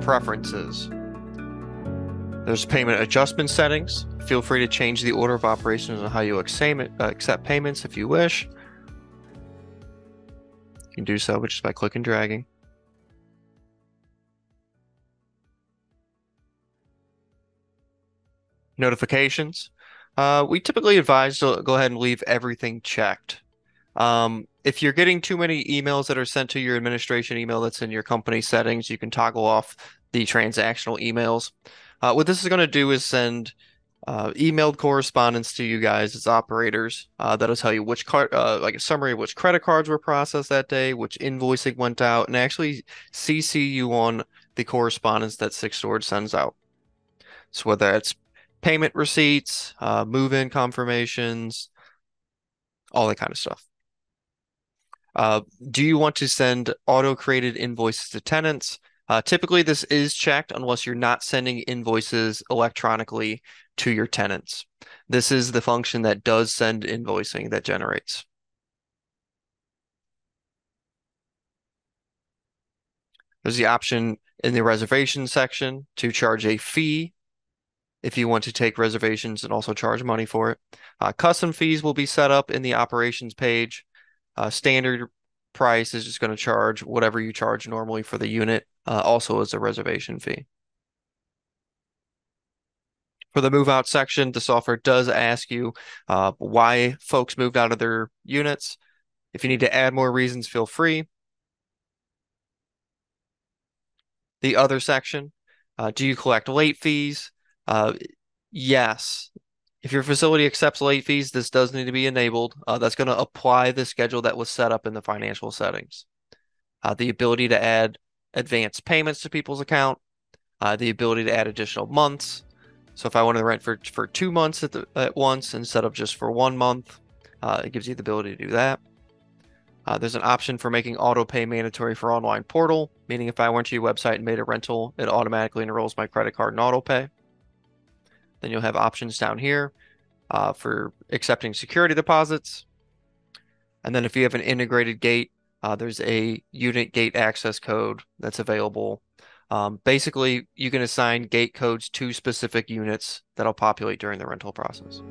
preferences. There's payment adjustment settings. Feel free to change the order of operations and how you accept payments if you wish. You can do so just by clicking and dragging. Notifications. We typically advise to go ahead and leave everything checked. If you're getting too many emails that are sent to your administration email that's in your company settings, you can toggle off the transactional emails. What this is going to do is send emailed correspondence to you guys as operators. That'll tell you which card, like a summary of which credit cards were processed that day, which invoicing went out, and actually CC you on the correspondence that 6Storage sends out. So whether it's payment receipts, move-in confirmations, all that kind of stuff. Do you want to send auto-created invoices to tenants? Typically, this is checked unless you're not sending invoices electronically to your tenants. This is the function that does send invoicing that generates. There's the option in the reservation section to charge a fee if you want to take reservations and also charge money for it. Custom fees will be set up in the operations page. Standard price is just going to charge whatever you charge normally for the unit, also as a reservation fee. For the move out section, the software does ask you why folks moved out of their units. If you need to add more reasons, feel free. The other section, do you collect late fees? Yes. If your facility accepts late fees, this does need to be enabled. That's going to apply the schedule that was set up in the financial settings. The ability to add advance payments to people's account, the ability to add additional months. So if I wanted to rent for 2 months at once instead of just for 1 month, it gives you the ability to do that. There's an option for making auto pay mandatory for online portal, meaning if I went to your website and made a rental, it automatically enrolls my credit card in auto pay. Then you'll have options down here for accepting security deposits. And then if you have an integrated gate, there's a unit gate access code that's available. Basically, you can assign gate codes to specific units that'll populate during the rental process.